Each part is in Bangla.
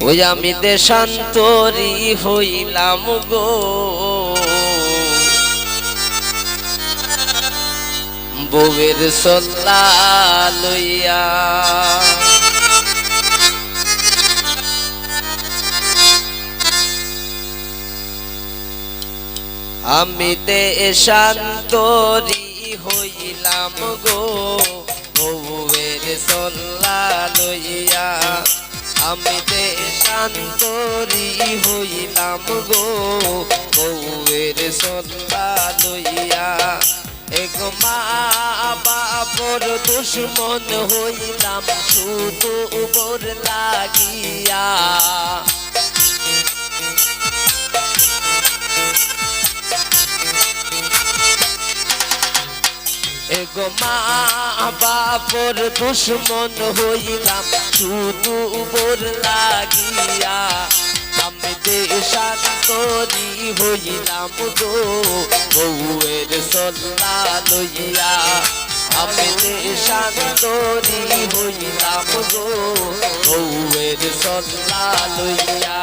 ওই আমি দেশান্তরী হইলাম গো বউয়ের সল্লা লইয়া আমি দেশান্তরী হইলাম গো বউয়ের সল্লা লইয়া আমি দেশান্তরী হইলাম গো বউয়ের সল্লা লইয়া এক মা বাপর দুশ্মন হইলাম শুধু উপর লাগিয়া এক মা বাপর দুশ্মন হইলাম শুধু উপর লাগিয়া আমি দেশান্তরী হইলাম গো বউয়ের সল্লা লইয়া আমি দেশান্তরী হইলাম গো বউয়ের সল্লা লইয়া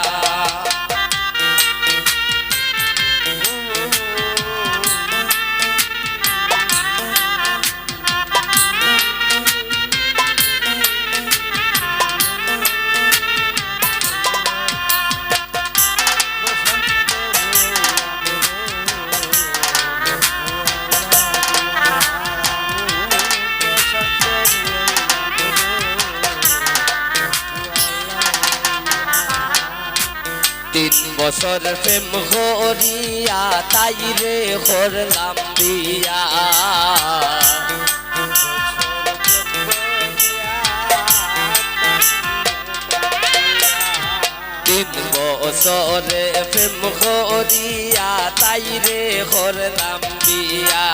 3 বছর প্রেম করিয়া তাই রে করলাম বিয়া 3 বছরে প্রেম করিয়া তাই রে করলাম বিয়া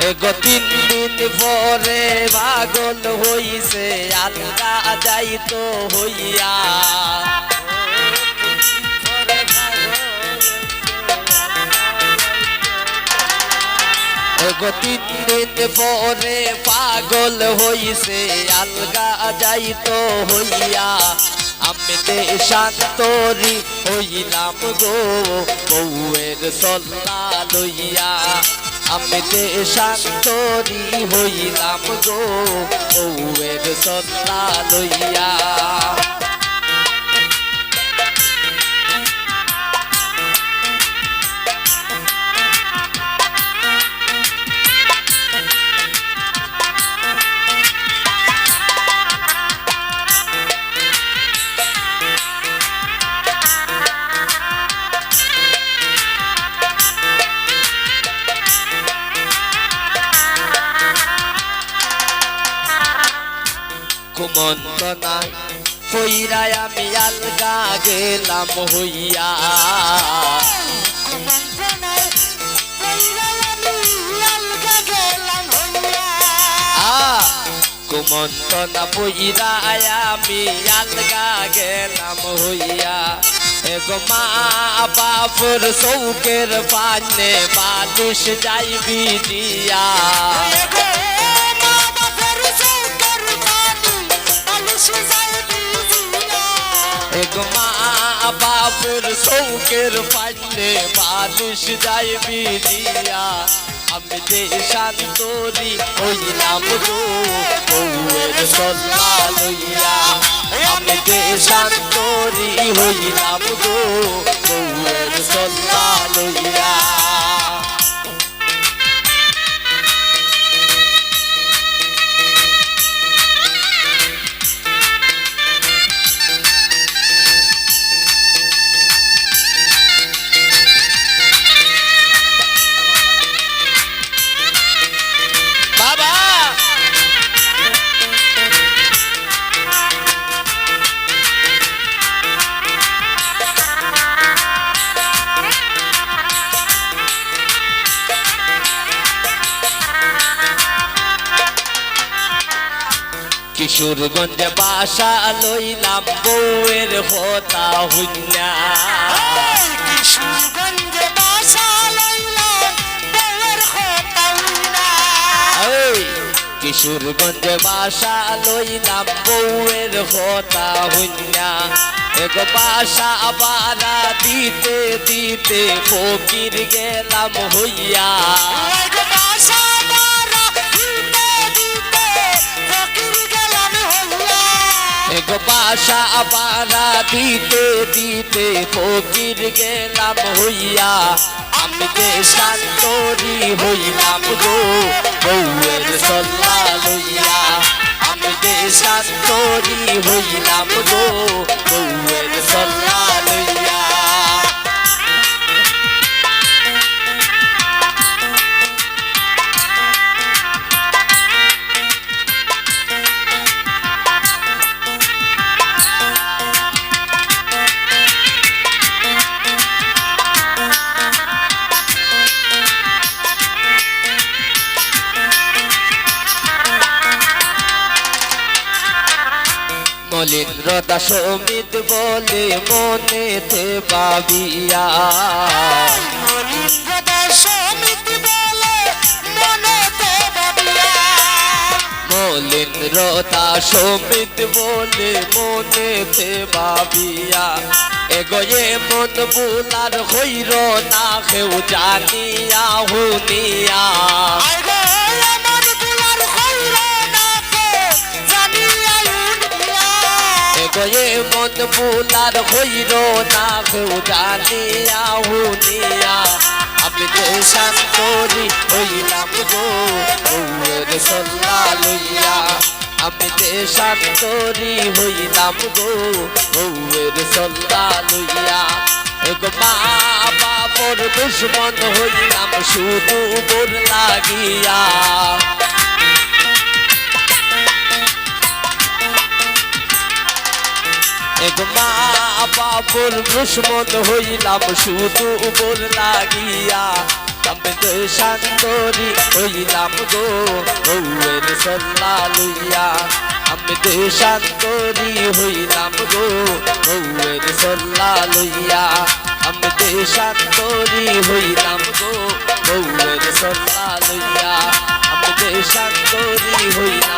এগো 3 দিন পরে পাগল হইছে আলগা যাইতো হইয়া এগো 3 দিন পরে পাগল হইছে আলগা যাইতো হইয়া আমি দেশান্তরী হইলাম গো বউয়ের সল্লা লইয়া আমি দেশান্তরী হইলাম গো বউয়ের সল্লা লইয়া কুমন্তনায় কইরায় আমি আলগা গেলাম হইয়া কুমন্তনা পইরায় আমি আলগা গেলাম হইয়া এগো মা বাপর চৌকের পানে বালিশ যাইবি দিয়া এগো মা বাপর চৌকের পানে বালিশ যাইবি দিয়া আমি দেশান্তরী হইলাম গো বউয়ের সল্লা লইয়া আমি দেশান্তরী হইলাম গো বউয়ের সল্লা লইয়া কিশোরগঞ্জে বাসা লইলাম বউয়ের কথা হইনা কিশোরগঞ্জে বাসা লইলাম বউয়ের কথা হইনা কিশোরগঞ্জে বাসা লইলাম বউয়ের কথা হইনা এগো বাসা বাড়া দিতে দিতে ফকির গেলাম হইয়া এগো বাসা বাড়া দিতে দিতে ফকির গেলাম হইয়া এগো বাসা বাড়া দিতে দিতে ফকির গেলাম হইয়া আমি দেশান্তরি হইলাম গো বউয়ের সল্লা লইয়া আমি দেশান্তরি হইলাম গো বউয়ের সল্লা লইয়া মলিন্দ্র দাস অমিত বলে মনেতে ভাবিয়া মলিন্দ্র দাস অমিত বলে মনেতে ভাবিয়া মলিন্দ্র দাস অমিত বলে মনেতে ভাবিয়া এগোয়ে মন বুলার হইর না কেউ জানিয়া হুনিয়া আইগো এমন বুলার হইল না কে জানিয়া উনিয়া এগোয়ে মন বুলার হইর না কেউ জানিয়া হুনিয়া আমি দেশান্তরি হইলাম গো বউয়ের সল্লা লইয়া আমি দেশান্তরি হইলাম গো বউয়ের সল্লা লইয়া এগো মা বাপর দুশ্মন হইলাম শুধু বোর লাগিয়া এগো মা বাপর দুশ্মন হইলাম শুধু বোর লাগিয়া আমি দেশান্তরি হইলাম গো বউয়ের সল্লা লইয়া আমি দেশান্তরি হইলাম গো বউয়ের সল্লা লইয়া আমি দেশান্তরি হইলাম গো বউয়ের সল্লা লইয়া আমি দেশান্তরি হইলাম